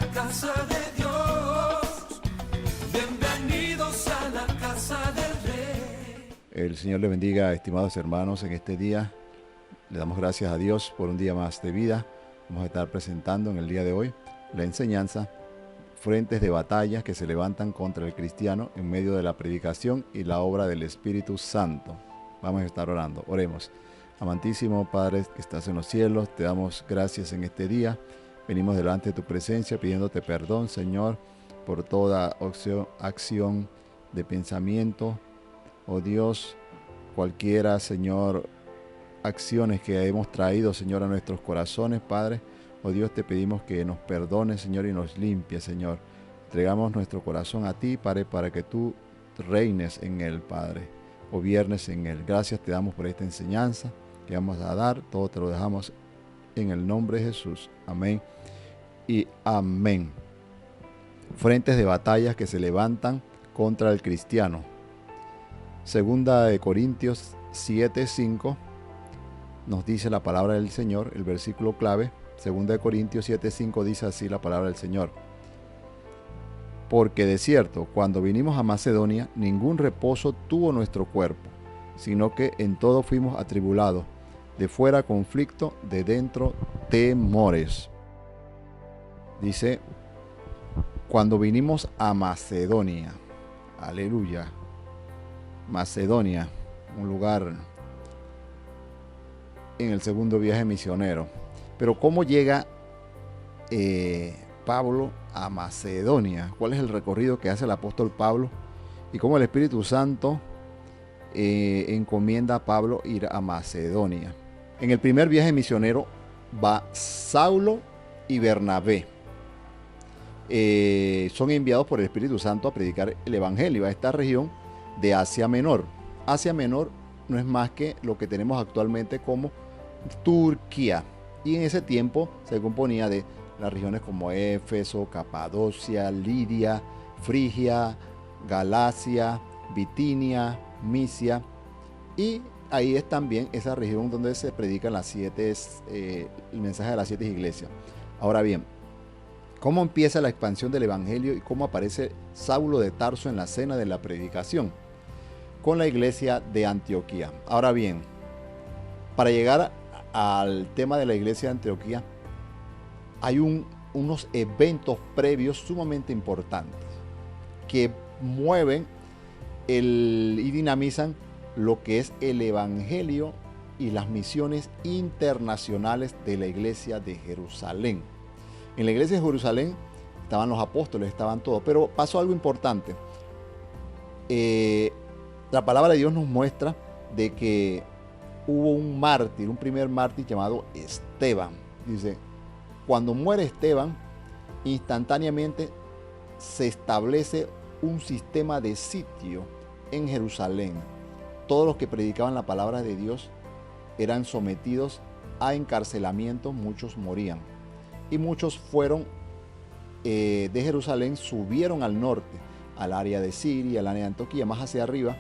la casa de Dios, bienvenidos a la casa del Rey. El Señor le bendiga, estimados hermanos, en este día. Le damos gracias a Dios por un día más de vida. Vamos a estar presentando en el día de hoy la enseñanza, frentes de batalla que se levantan contra el cristiano en medio de la predicación y la obra del Espíritu Santo. Vamos a estar orando. Oremos. Amantísimo Padre que estás en los cielos, te damos gracias en este día. Venimos delante de tu presencia pidiéndote perdón, Señor, por toda acción de pensamiento. Oh Dios, cualquiera, Señor, acciones que hemos traído, Señor, a nuestros corazones, Padre. Oh Dios, te pedimos que nos perdones, Señor, y nos limpies, Señor. Entregamos nuestro corazón a ti, Padre, para que tú reines en él, Padre. Gobiernes en él. Gracias te damos por esta enseñanza que vamos a dar. Todo te lo dejamos en el nombre de Jesús. Amén y amén. Frentes de batallas que se levantan contra el cristiano. Segunda de Corintios 7:5 nos dice la palabra del Señor, el versículo clave. Segunda de Corintios 7:5 dice así la palabra del Señor. Porque de cierto, cuando vinimos a Macedonia, ningún reposo tuvo nuestro cuerpo, sino que en todo fuimos atribulados, de fuera conflicto, de dentro temores. Dice, cuando vinimos a Macedonia, aleluya, Macedonia, un lugar en el segundo viaje misionero. Pero ¿cómo llega Pablo a Macedonia? ¿Cuál es el recorrido que hace el apóstol Pablo? Y cómo el Espíritu Santo encomienda a Pablo ir a Macedonia. En el primer viaje misionero va Saulo y Bernabé. Son enviados por el Espíritu Santo a predicar el Evangelio a esta región de Asia Menor. Asia Menor no es más que lo que tenemos actualmente como Turquía. Y en ese tiempo se componía de las regiones como Éfeso, Capadocia, Lidia, Frigia, Galacia, Bitinia, Misia. Y ahí es también esa región donde se predican el mensaje de las 7 iglesias. Ahora bien, ¿cómo empieza la expansión del Evangelio y cómo aparece Saulo de Tarso en la escena de la predicación? Con la iglesia de Antioquía. Ahora bien, para llegar al tema de la iglesia de Antioquía, hay unos eventos previos sumamente importantes que mueven y dinamizan lo que es el Evangelio y las misiones internacionales de la iglesia de Jerusalén. En la iglesia de Jerusalén estaban los apóstoles, estaban todos, pero pasó algo importante. La palabra de Dios nos muestra de que hubo un mártir, un primer mártir llamado Esteban. Dice, cuando muere Esteban, instantáneamente se establece un sistema de sitio en Jerusalén. Todos los que predicaban la palabra de Dios eran sometidos a encarcelamiento, muchos morían. Y muchos fueron de Jerusalén, subieron al norte, al área de Siria, al área de Antioquía, más hacia arriba,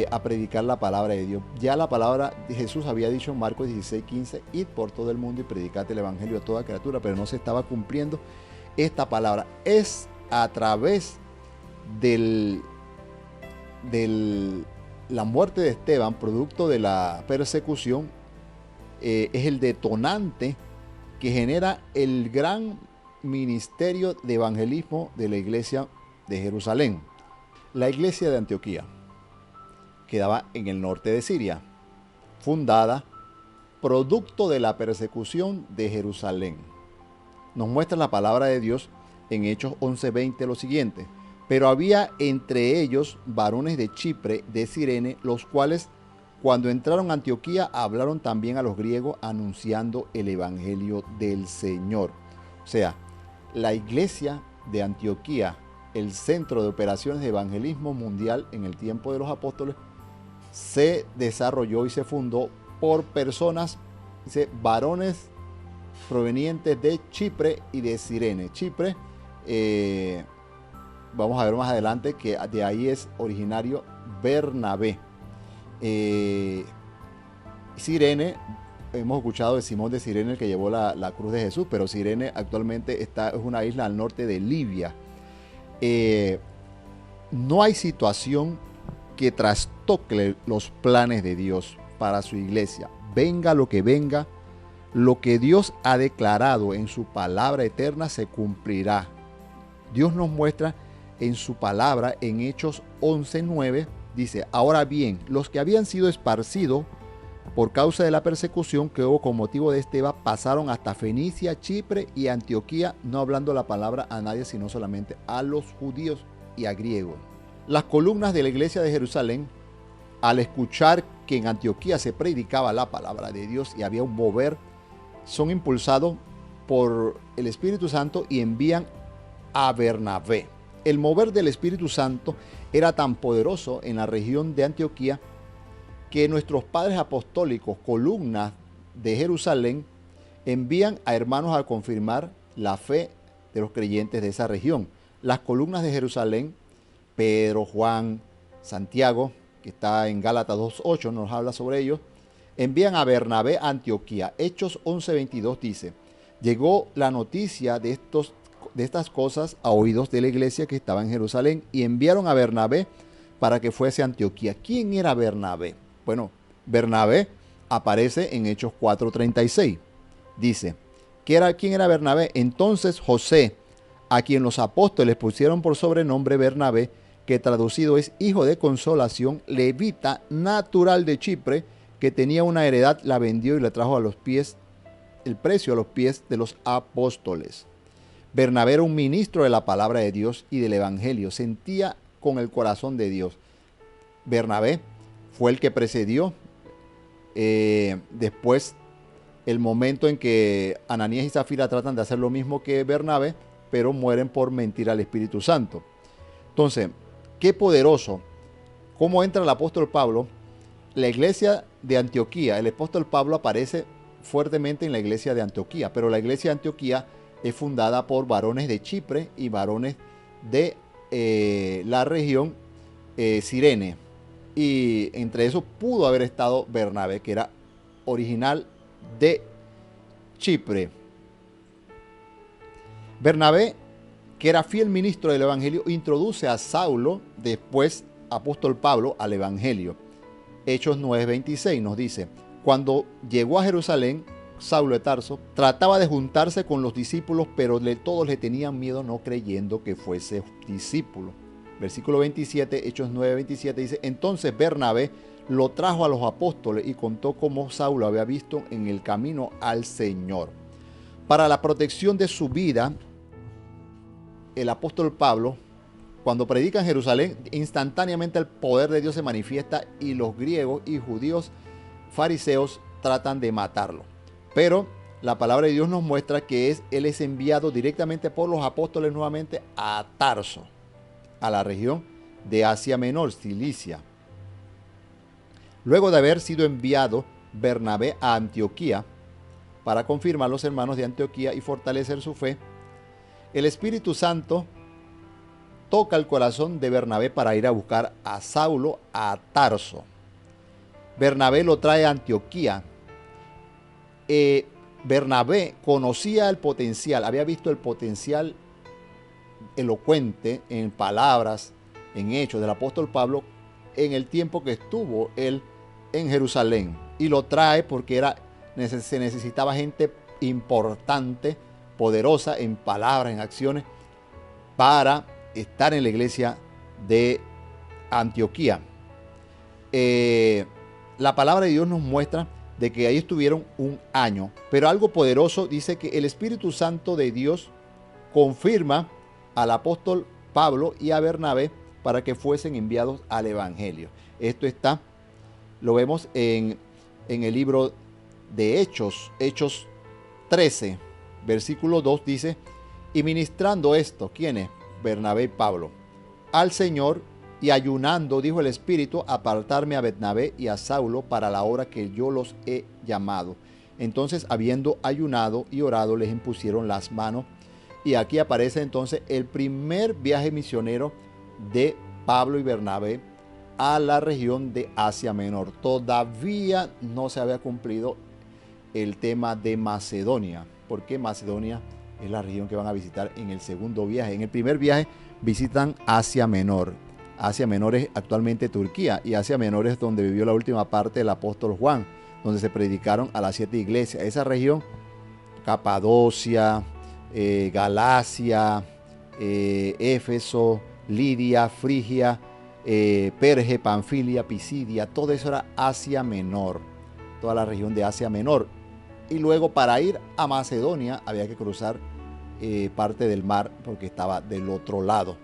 a predicar la palabra de Dios. Ya la palabra de Jesús había dicho en Marcos 16:15, id por todo el mundo y predicad el evangelio a toda criatura, pero no se estaba cumpliendo esta palabra. Es a través de la muerte de Esteban, producto de la persecución, es el detonante que genera el gran ministerio de evangelismo de la iglesia de Jerusalén. La iglesia de Antioquía quedaba en el norte de Siria, fundada producto de la persecución de Jerusalén. Nos muestra la palabra de Dios en Hechos 11:20 lo siguiente: pero había entre ellos varones de Chipre, de Cirene, los cuales cuando entraron a Antioquía hablaron también a los griegos anunciando el evangelio del Señor. O sea, la iglesia de Antioquía, el centro de operaciones de evangelismo mundial en el tiempo de los apóstoles, se desarrolló y se fundó por personas, dice, varones provenientes de Chipre y de Cirene. Chipre, vamos a ver más adelante que de ahí es originario Bernabé. Cirene hemos escuchado de Simón de Cirene, el que llevó la cruz de Jesús, pero Cirene actualmente es una isla al norte de Libia. No hay situación que trastoque los planes de Dios para su iglesia. Venga lo que Dios ha declarado en su palabra eterna se cumplirá. Dios nos muestra en su palabra en Hechos 11:9, dice: ahora bien, los que habían sido esparcidos por causa de la persecución que hubo con motivo de Esteban pasaron hasta Fenicia, Chipre y Antioquía, no hablando la palabra a nadie, sino solamente a los judíos y a griegos. Las columnas de la iglesia de Jerusalén, al escuchar que en Antioquía se predicaba la palabra de Dios y había un mover, son impulsados por el Espíritu Santo y envían a Bernabé. El mover del Espíritu Santo era tan poderoso en la región de Antioquía que nuestros padres apostólicos, columnas de Jerusalén, envían a hermanos a confirmar la fe de los creyentes de esa región. Las columnas de Jerusalén, Pedro, Juan, Santiago, que está en Gálatas 2:8, nos habla sobre ellos, envían a Bernabé a Antioquía. Hechos 11:22 dice: llegó la noticia de estas cosas a oídos de la iglesia que estaba en Jerusalén y enviaron a Bernabé para que fuese a Antioquía. ¿Quién era Bernabé? Bueno, Bernabé aparece en Hechos 4:36. Dice, ¿quién era Bernabé? Entonces José, a quien los apóstoles pusieron por sobrenombre Bernabé, que traducido es hijo de consolación, levita, natural de Chipre, que tenía una heredad, la vendió y la trajo el precio a los pies de los apóstoles. Bernabé era un ministro de la palabra de Dios y del evangelio, sentía con el corazón de Dios. Bernabé fue el que precedió después el momento en que Ananías y Zafira tratan de hacer lo mismo que Bernabé, pero mueren por mentir al Espíritu Santo. Entonces, qué poderoso, cómo entra el apóstol Pablo. La iglesia de Antioquía, el apóstol Pablo aparece fuertemente en la iglesia de Antioquía, pero la iglesia de Antioquía es fundada por varones de Chipre y varones de la región Cirene. Y entre esos pudo haber estado Bernabé, que era original de Chipre. Bernabé, que era fiel ministro del evangelio, introduce a Saulo, después apóstol Pablo, al evangelio. Hechos 9:26 nos dice: cuando llegó a Jerusalén, Saulo de Tarso trataba de juntarse con los discípulos, pero todos le tenían miedo, no creyendo que fuese discípulo. Versículo 27, Hechos 9:27 dice: entonces Bernabé lo trajo a los apóstoles y contó cómo Saulo había visto en el camino al Señor. Para la protección de su vida, el apóstol Pablo, cuando predica en Jerusalén, instantáneamente el poder de Dios se manifiesta y los griegos y judíos fariseos tratan de matarlo. Pero la palabra de Dios nos muestra que él es enviado directamente por los apóstoles nuevamente a Tarso, a la región de Asia Menor, Cilicia. Luego de haber sido enviado Bernabé a Antioquía para confirmar a los hermanos de Antioquía y fortalecer su fe, el Espíritu Santo toca el corazón de Bernabé para ir a buscar a Saulo a Tarso. Bernabé lo trae a Antioquía. Bernabé conocía el potencial, había visto el potencial elocuente en palabras, en hechos del apóstol Pablo en el tiempo que estuvo él en Jerusalén, y lo trae porque se necesitaba gente importante, poderosa en palabras, en acciones, para estar en la iglesia de Antioquía. La palabra de Dios nos muestra de que ahí estuvieron un año, pero algo poderoso dice que el Espíritu Santo de Dios confirma al apóstol Pablo y a Bernabé para que fuesen enviados al evangelio. Esto lo vemos en el libro de Hechos, Hechos 13, versículo 2 dice: y ministrando esto, ¿quiénes? Bernabé y Pablo, al Señor, y ayunando, dijo el Espíritu, apartarme a Bernabé y a Saulo para la hora que yo los he llamado. Entonces, habiendo ayunado y orado, les impusieron las manos. Y aquí aparece entonces el primer viaje misionero de Pablo y Bernabé a la región de Asia Menor. Todavía no se había cumplido el tema de Macedonia, porque Macedonia es la región que van a visitar en el segundo viaje. En el primer viaje visitan Asia Menor. Asia Menor es actualmente Turquía, y Asia Menor es donde vivió la última parte del apóstol Juan, donde se predicaron a las 7 iglesias. Esa región, Capadocia, Galacia, Éfeso, Lidia, Frigia, Perge, Panfilia, Pisidia, todo eso era Asia Menor, toda la región de Asia Menor. Y luego para ir a Macedonia había que cruzar parte del mar porque estaba del otro lado.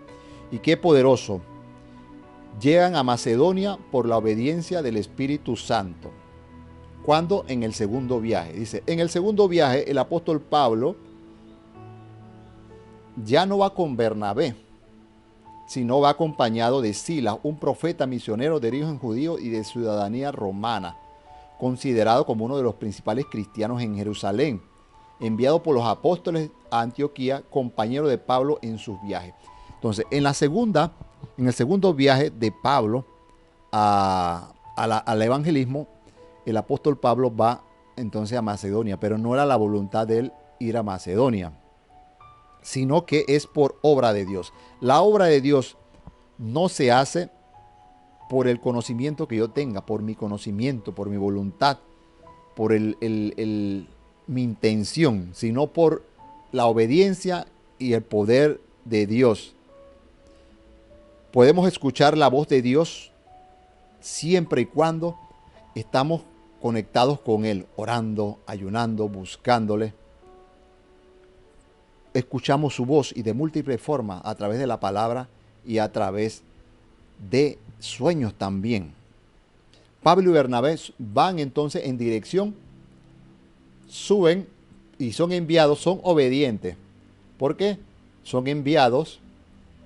Y qué poderoso. Llegan a Macedonia por la obediencia del Espíritu Santo. Cuando en el segundo viaje, dice, en el segundo viaje el apóstol Pablo ya no va con Bernabé, sino va acompañado de Silas, un profeta misionero de origen judío y de ciudadanía romana, considerado como uno de los principales cristianos en Jerusalén, enviado por los apóstoles a Antioquía, compañero de Pablo en sus viajes. Entonces, en el segundo viaje de Pablo al evangelismo, el apóstol Pablo va entonces a Macedonia, pero no era la voluntad de él ir a Macedonia, sino que es por obra de Dios. La obra de Dios no se hace por el conocimiento que yo tenga, por mi conocimiento, por mi voluntad, por mi intención, sino por la obediencia y el poder de Dios. Podemos escuchar la voz de Dios siempre y cuando estamos conectados con Él, orando, ayunando, buscándole. Escuchamos su voz y de múltiples formas, a través de la palabra y a través de sueños también. Pablo y Bernabé van entonces en dirección, suben y son enviados, son obedientes. ¿Por qué? Son enviados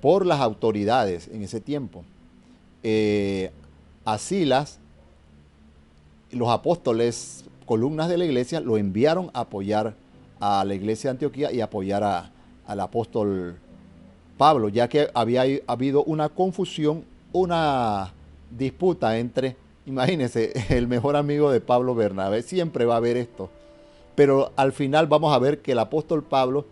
por las autoridades en ese tiempo. A Silas, los apóstoles, columnas de la iglesia, lo enviaron a apoyar a la iglesia de Antioquía y apoyar al apóstol Pablo, ya que había habido una confusión, una disputa entre, imagínense, el mejor amigo de Pablo, Bernabé. Siempre va a haber esto, pero al final vamos a ver que el apóstol Pablo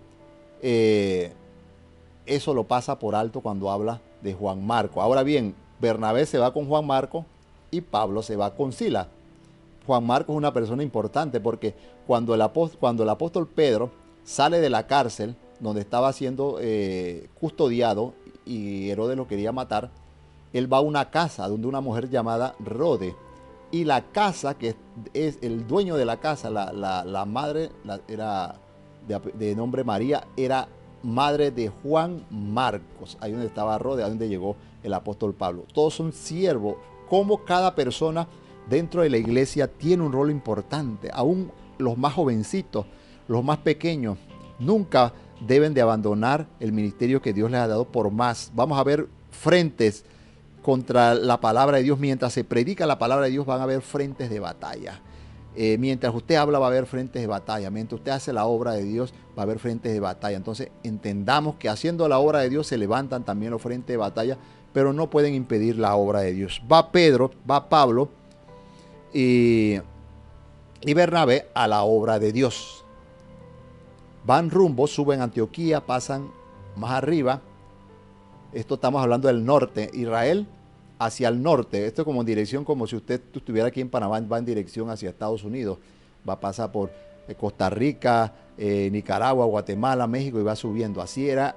eso lo pasa por alto cuando habla de Juan Marco. Ahora bien, Bernabé se va con Juan Marco y Pablo se va con Silas. Juan Marco es una persona importante porque cuando el apóstol Pedro sale de la cárcel donde estaba siendo custodiado y Herodes lo quería matar, él va a una casa donde una mujer llamada Rode, y la casa, que es el dueño de la casa, la madre era de nombre María, era madre de Juan Marcos, ahí donde estaba Rode, ahí donde llegó el apóstol Pablo. Todos son siervos, como cada persona dentro de la iglesia tiene un rol importante. Aún los más jovencitos, los más pequeños, nunca deben de abandonar el ministerio que Dios les ha dado por más. Vamos a ver frentes contra la palabra de Dios. Mientras se predica la palabra de Dios, van a haber frentes de batalla. Mientras usted habla, va a haber frentes de batalla. Mientras usted hace la obra de Dios, va a haber frentes de batalla. Entonces, entendamos que haciendo la obra de Dios se levantan también los frentes de batalla, pero no pueden impedir la obra de Dios. Va Pablo y Bernabé a la obra de Dios. Van rumbo, suben a Antioquía, pasan más arriba. Esto estamos hablando del norte. Israel hacia el norte. Esto es como en dirección, como si usted estuviera aquí en Panamá, va en dirección hacia Estados Unidos. Va a pasar por Costa Rica, Nicaragua, Guatemala, México y va subiendo. Así era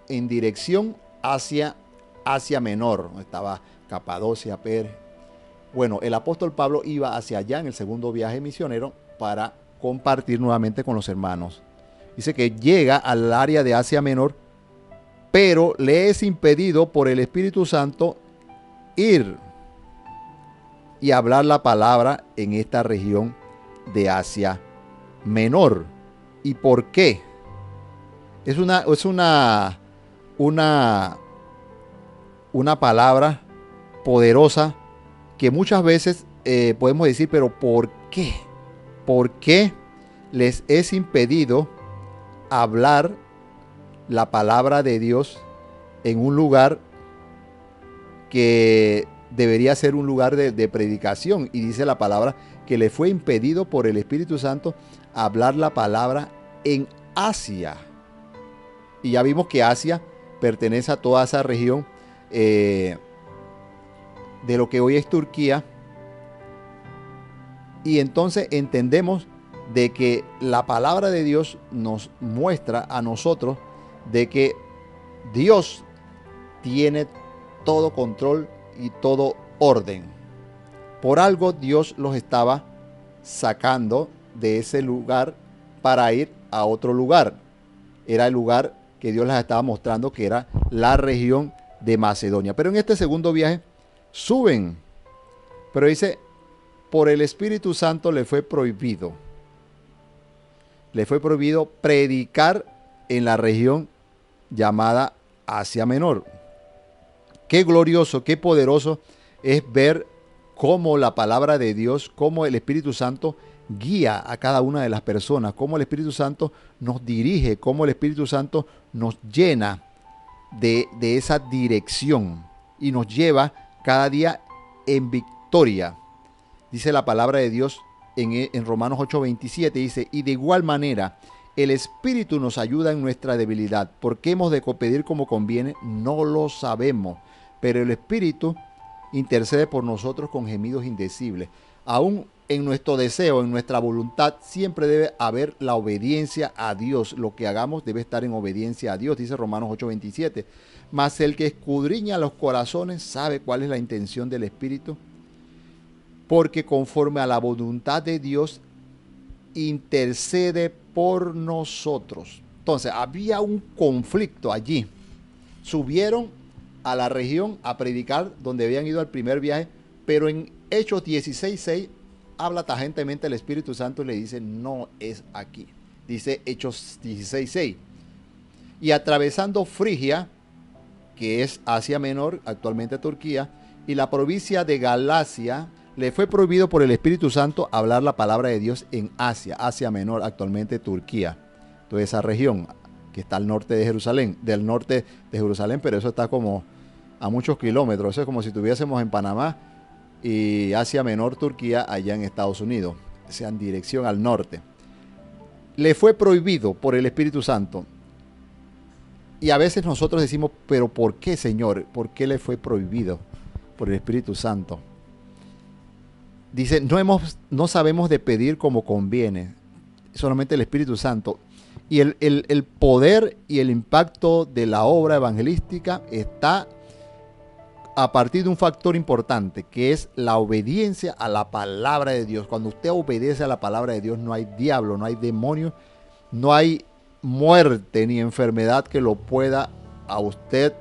en dirección hacia Asia Menor. Estaba Capadocia, Perge. Bueno, el apóstol Pablo iba hacia allá en el segundo viaje misionero para compartir nuevamente con los hermanos. Dice que llega al área de Asia Menor, pero le es impedido por el Espíritu Santo ir y hablar la palabra en esta región de Asia Menor. ¿Y por qué? Es una palabra poderosa que muchas veces podemos decir, pero ¿por qué? ¿Por qué les es impedido hablar la palabra de Dios en un lugar que debería ser un lugar de predicación. Y dice la palabra que le fue impedido por el Espíritu Santo hablar la palabra en Asia. Y ya vimos que Asia pertenece a toda esa región de lo que hoy es Turquía. Y entonces entendemos de que la palabra de Dios nos muestra a nosotros de que Dios tiene todo control y todo orden. Por algo Dios los estaba sacando de ese lugar para ir a otro lugar. Era el lugar que Dios les estaba mostrando, que era la región de Macedonia. Pero en este segundo viaje suben. Pero dice, por el Espíritu Santo le fue prohibido. Le fue prohibido predicar en la región llamada Asia Menor. Qué glorioso, qué poderoso es ver cómo la palabra de Dios, cómo el Espíritu Santo guía a cada una de las personas, cómo el Espíritu Santo nos dirige, cómo el Espíritu Santo nos llena de esa dirección y nos lleva cada día en victoria. Dice la palabra de Dios en Romanos 8:27, dice, y de igual manera el Espíritu nos ayuda en nuestra debilidad. ¿Por qué hemos de pedir como conviene? No lo sabemos, pero el Espíritu intercede por nosotros con gemidos indecibles. Aún en nuestro deseo, en nuestra voluntad, siempre debe haber la obediencia a Dios. Lo que hagamos debe estar en obediencia a Dios, dice Romanos 8:27. Mas el que escudriña los corazones sabe cuál es la intención del Espíritu, porque conforme a la voluntad de Dios intercede por nosotros. Entonces, había un conflicto allí. Subieron a la región a predicar donde habían ido al primer viaje, pero en Hechos 16:6 habla tajantemente el Espíritu Santo y le dice, no es aquí. Dice Hechos 16:6. Y atravesando Frigia, que es Asia Menor, actualmente Turquía, y la provincia de Galacia, le fue prohibido por el Espíritu Santo hablar la palabra de Dios en Asia, Asia Menor, actualmente Turquía. Toda esa región que está al norte de Jerusalén, del norte de Jerusalén, pero eso está como a muchos kilómetros. Eso es como si estuviésemos en Panamá y Asia Menor, Turquía, allá en Estados Unidos, o sea, en dirección al norte. Le fue prohibido por el Espíritu Santo. Y a veces nosotros decimos, pero ¿por qué, Señor? ¿Por qué le fue prohibido por el Espíritu Santo? Dice, no sabemos de pedir como conviene, solamente el Espíritu Santo. Y el poder y el impacto de la obra evangelística está a partir de un factor importante, que es la obediencia a la palabra de Dios. Cuando usted obedece a la palabra de Dios, no hay diablo, no hay demonio, no hay muerte ni enfermedad que lo pueda a usted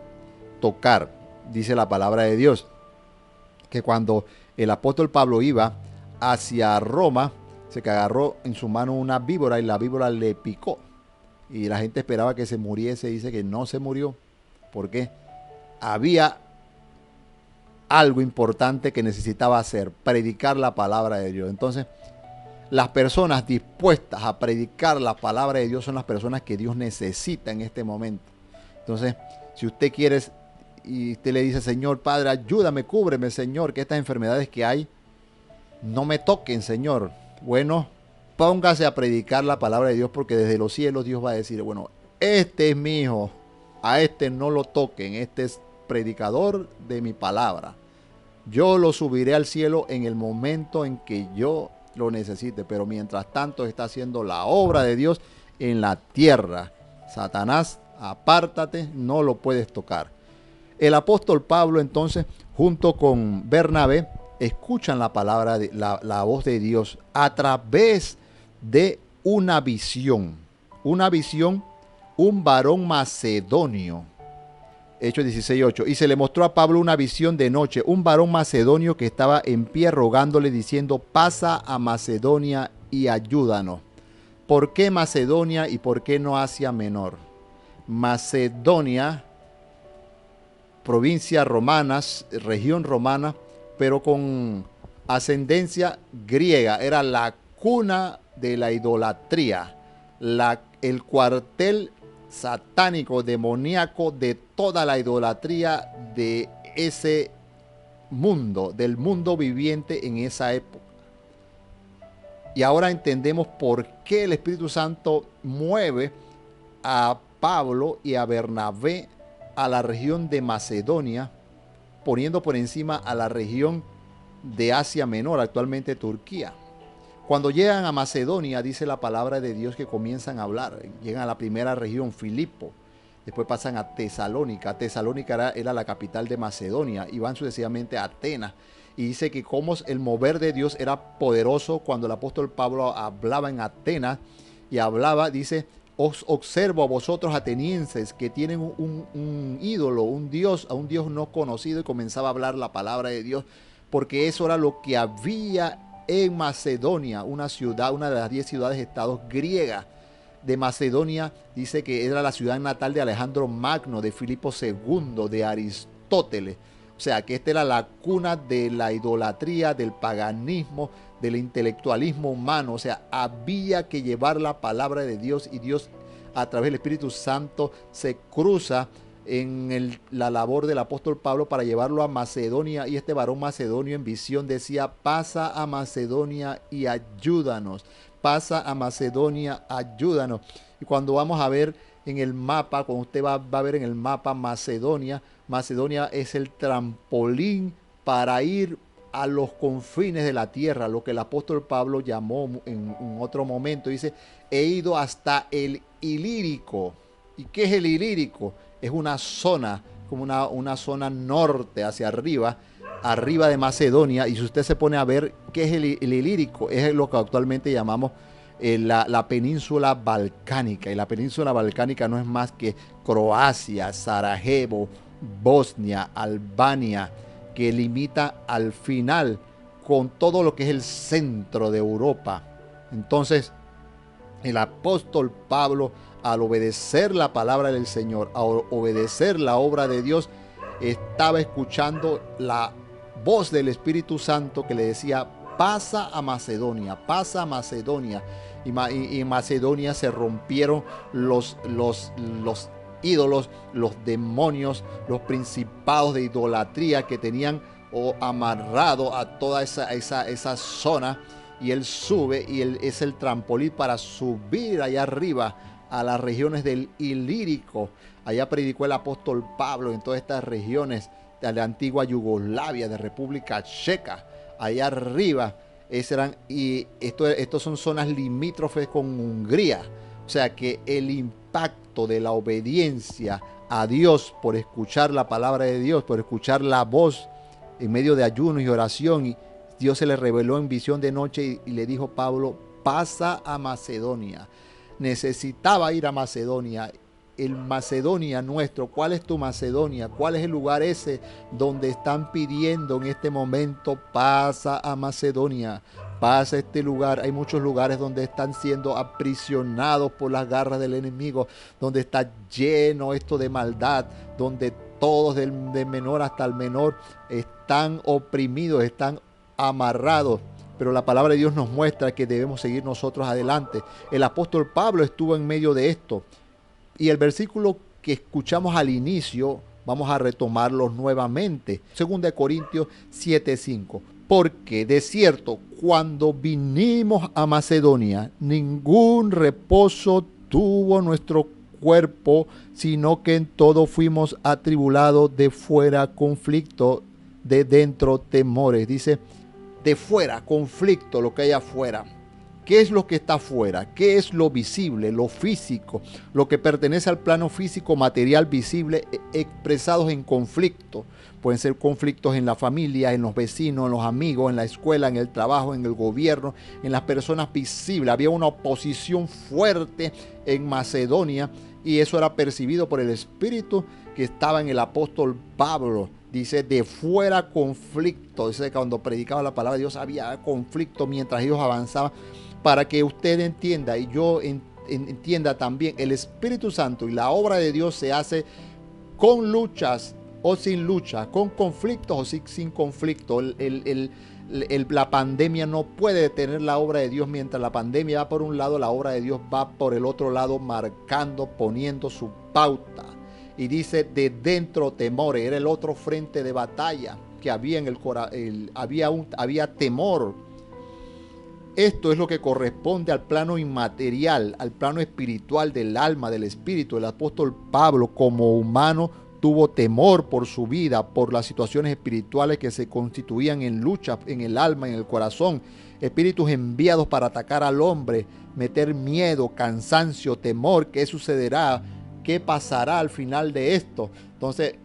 tocar. Dice la palabra de Dios, que cuando el apóstol Pablo iba hacia Roma, se agarró en su mano una víbora y la víbora le picó. Y la gente esperaba que se muriese. Dice que no se murió. ¿Por qué? Había algo importante que necesitaba hacer, predicar la palabra de Dios. Entonces, las personas dispuestas a predicar la palabra de Dios son las personas que Dios necesita en este momento. Entonces, si usted quiere y usted le dice, Señor, Padre, ayúdame, cúbreme, Señor, que estas enfermedades que hay no me toquen, Señor. Bueno, póngase a predicar la palabra de Dios, porque desde los cielos Dios va a decir, bueno, este es mi hijo, a este no lo toquen, este es predicador de mi palabra. Yo lo subiré al cielo en el momento en que yo lo necesite, pero mientras tanto está haciendo la obra de Dios en la tierra. Satanás, apártate, no lo puedes tocar. El apóstol Pablo entonces, junto con Bernabé, escuchan la palabra, la voz de Dios a través de una visión, un varón macedonio. Hechos 16:8. Y se le mostró a Pablo una visión de noche, un varón macedonio que estaba en pie rogándole, diciendo, pasa a Macedonia y ayúdanos. ¿Por qué Macedonia y por qué no Asia Menor? Macedonia, provincia romana, región romana, pero con ascendencia griega. Era la cuna de la idolatría, el cuartel satánico, demoníaco de toda la idolatría de ese del mundo viviente en esa época. Y ahora entendemos por qué el Espíritu Santo mueve a Pablo y a Bernabé a la región de Macedonia, poniendo por encima a la región de Asia Menor, actualmente Turquía. Cuando llegan a Macedonia, dice la palabra de Dios que comienzan a hablar. Llegan a la primera región, Filipo. Después pasan a Tesalónica. Tesalónica era la capital de Macedonia. Y van sucesivamente a Atenas. Y dice que como el mover de Dios era poderoso cuando el apóstol Pablo hablaba en Atenas. Y hablaba, dice, os observo a vosotros atenienses que tienen un ídolo, un Dios, a un Dios no conocido. Y comenzaba a hablar la palabra de Dios. Porque eso era lo que había en Macedonia, una ciudad, una de las 10 ciudades-estados griegas de Macedonia. Dice que era la ciudad natal de Alejandro Magno, de Filipo II, de Aristóteles. O sea, que esta era la cuna de la idolatría, del paganismo, del intelectualismo humano. O sea, había que llevar la palabra de Dios, y Dios, a través del Espíritu Santo, se cruza en la labor del apóstol Pablo para llevarlo a Macedonia. Y este varón macedonio en visión decía: pasa a Macedonia y ayúdanos, pasa a Macedonia, ayúdanos. Y cuando vamos a ver en el mapa, cuando usted va a ver en el mapa Macedonia es el trampolín para ir a los confines de la tierra, lo que el apóstol Pablo llamó en otro momento. Dice: he ido hasta el Ilírico. ¿Y qué es el Ilírico? Es una zona, como una zona norte hacia arriba de Macedonia. Y si usted se pone a ver qué es el Ilírico, es lo que actualmente llamamos la península balcánica. Y la península balcánica no es más que Croacia, Sarajevo, Bosnia, Albania, que limita al final con todo lo que es el centro de Europa. Entonces, el apóstol Pablo, al obedecer la palabra del Señor, a obedecer la obra de Dios, estaba escuchando la voz del Espíritu Santo que le decía: pasa a Macedonia, pasa a Macedonia. Y en Macedonia se rompieron los ídolos, los demonios, los principados de idolatría que tenían amarrado a toda esa zona. Y él sube, y él es el trampolín para subir allá arriba a las regiones del Ilírico. Allá predicó el apóstol Pablo en todas estas regiones de la antigua Yugoslavia, de República Checa, allá arriba. Estos son zonas limítrofes con Hungría. O sea que el impacto de la obediencia a Dios, por escuchar la palabra de Dios, por escuchar la voz en medio de ayuno y oración, y Dios se le reveló en visión de noche y le dijo: Pablo, pasa a Macedonia. Necesitaba ir a Macedonia. El Macedonia nuestro, ¿cuál es tu Macedonia? ¿Cuál es el lugar ese donde están pidiendo en este momento: pasa a Macedonia, pasa a este lugar? Hay muchos lugares donde están siendo aprisionados por las garras del enemigo, donde está lleno esto de maldad, donde todos del menor hasta el menor están oprimidos, están amarrados. Pero la palabra de Dios nos muestra que debemos seguir nosotros adelante. El apóstol Pablo estuvo en medio de esto. Y el versículo que escuchamos al inicio, vamos a retomarlo nuevamente. 2 Corintios 7:5. Porque de cierto, cuando vinimos a Macedonia, ningún reposo tuvo nuestro cuerpo, sino que en todo fuimos atribulados, de fuera conflicto, de dentro temores. Dice: de fuera, conflicto, lo que hay afuera. ¿Qué es lo que está afuera? ¿Qué es lo visible, lo físico, lo que pertenece al plano físico, material, visible, expresados en conflicto? Pueden ser conflictos en la familia, en los vecinos, en los amigos, en la escuela, en el trabajo, en el gobierno, en las personas visibles. Había una oposición fuerte en Macedonia, y eso era percibido por el Espíritu que estaba en el apóstol Pablo. Dice: de fuera conflicto. Dice que cuando predicaba la palabra de Dios había conflicto mientras ellos avanzaban. Para que usted entienda y yo entienda también, el Espíritu Santo y la obra de Dios se hace con luchas o sin lucha, con conflictos o sin conflicto. La pandemia no puede detener la obra de Dios. Mientras la pandemia va por un lado, la obra de Dios va por el otro lado, marcando, poniendo su pauta. Y dice: de dentro temores. Era el otro frente de batalla que había en había temor. Esto es lo que corresponde al plano inmaterial, al plano espiritual del alma, del espíritu. El apóstol Pablo, como humano, tuvo temor por su vida, por las situaciones espirituales que se constituían en lucha en el alma, en el corazón. Espíritus enviados para atacar al hombre, meter miedo, cansancio, temor. ¿Qué sucederá? ¿Qué pasará al final de esto? Entonces,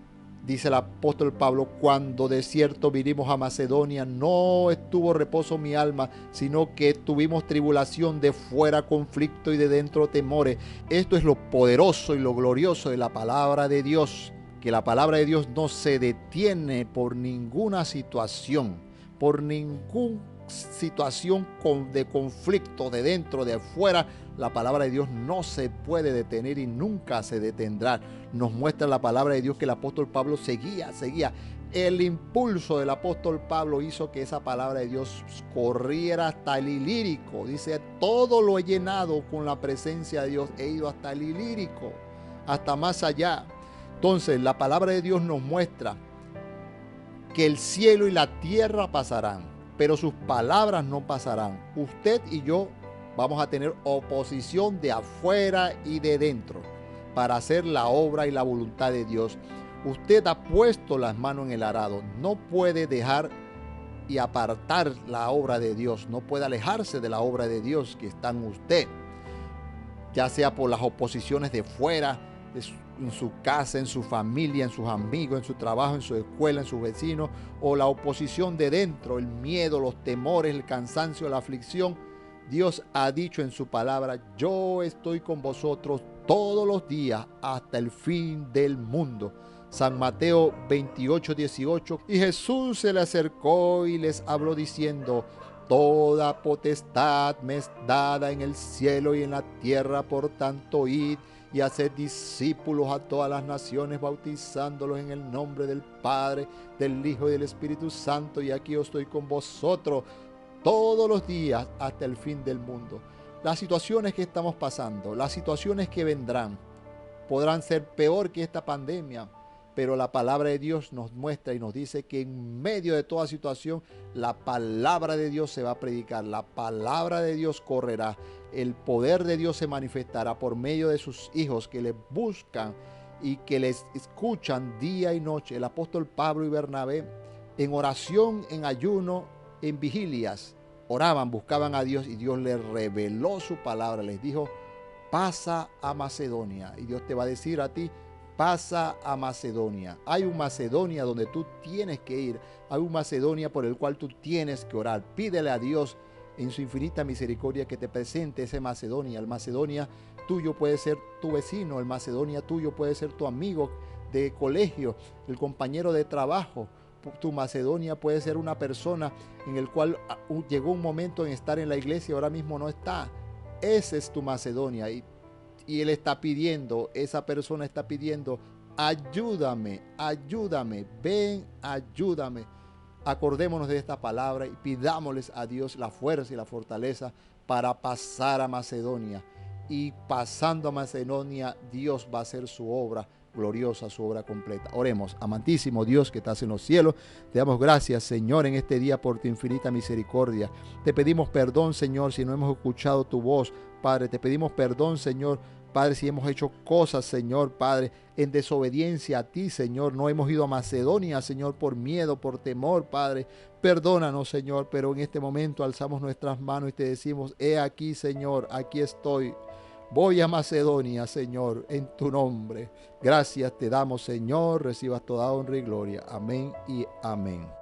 dice el apóstol Pablo, cuando de cierto vinimos a Macedonia, no estuvo reposo mi alma, sino que tuvimos tribulación, de fuera conflicto y de dentro temores. Esto es lo poderoso y lo glorioso de la palabra de Dios, que la palabra de Dios no se detiene por ninguna situación, por ninguna situación de conflicto de dentro, de afuera. La palabra de Dios no se puede detener y nunca se detendrá. Nos muestra la palabra de Dios que el apóstol Pablo seguía. El impulso del apóstol Pablo hizo que esa palabra de Dios corriera hasta el ilírico. Dice, todo lo he llenado con la presencia de Dios. He ido hasta el ilírico, hasta más allá. Entonces, la palabra de Dios nos muestra que el cielo y la tierra pasarán, pero sus palabras no pasarán. Usted y yo vamos a tener oposición de afuera y de dentro para hacer la obra y la voluntad de Dios. Usted ha puesto las manos en el arado. No puede dejar y apartar la obra de Dios. No puede alejarse de la obra de Dios que está en usted. Ya sea por las oposiciones de fuera, en su casa, en su familia, en sus amigos, en su trabajo, en su escuela, en sus vecinos, o la oposición de dentro, el miedo, los temores, el cansancio, la aflicción. Dios ha dicho en su palabra, yo estoy con vosotros todos los días hasta el fin del mundo. San Mateo 28:18. Y Jesús se le acercó y les habló diciendo, toda potestad me es dada en el cielo y en la tierra, por tanto id y haced discípulos a todas las naciones, bautizándolos en el nombre del Padre, del Hijo y del Espíritu Santo, y aquí yo estoy con vosotros todos los días hasta el fin del mundo. Las situaciones que estamos pasando, las situaciones que vendrán, podrán ser peor que esta pandemia, pero la palabra de Dios nos muestra y nos dice que en medio de toda situación, la palabra de Dios se va a predicar, la palabra de Dios correrá, el poder de Dios se manifestará por medio de sus hijos que les buscan y que les escuchan día y noche. El apóstol Pablo y Bernabé, en oración, en ayuno, en vigilias, oraban, buscaban a Dios, y Dios les reveló su palabra, les dijo, pasa a Macedonia. Y Dios te va a decir a ti, pasa a Macedonia. Hay un Macedonia donde tú tienes que ir. Hay un Macedonia por el cual tú tienes que orar. Pídele a Dios en su infinita misericordia que te presente ese Macedonia. El Macedonia tuyo puede ser tu vecino. El Macedonia tuyo puede ser tu amigo de colegio, el compañero de trabajo. Tu Macedonia puede ser una persona en el cual llegó un momento en estar en la iglesia y ahora mismo no está. Ese es tu Macedonia. Y él está pidiendo, esa persona está pidiendo, ayúdame, ayúdame, ven, ayúdame. Acordémonos de esta palabra y pidámosles a Dios la fuerza y la fortaleza para pasar a Macedonia. Y pasando a Macedonia, Dios va a hacer su obra gloriosa, su obra completa. Oremos. Amantísimo Dios que estás en los cielos, te damos gracias, Señor, en este día por tu infinita misericordia. Te pedimos perdón, Señor, si no hemos escuchado tu voz, Padre. Te pedimos perdón, Señor, Padre, si hemos hecho cosas, Señor, Padre, en desobediencia a ti, Señor. No hemos ido a Macedonia, Señor, por miedo, por temor, Padre. Perdónanos, Señor, pero en este momento alzamos nuestras manos y te decimos, he aquí, Señor, aquí estoy. Voy a Macedonia, Señor, en tu nombre. Gracias te damos, Señor. Recibas toda honra y gloria. Amén y amén.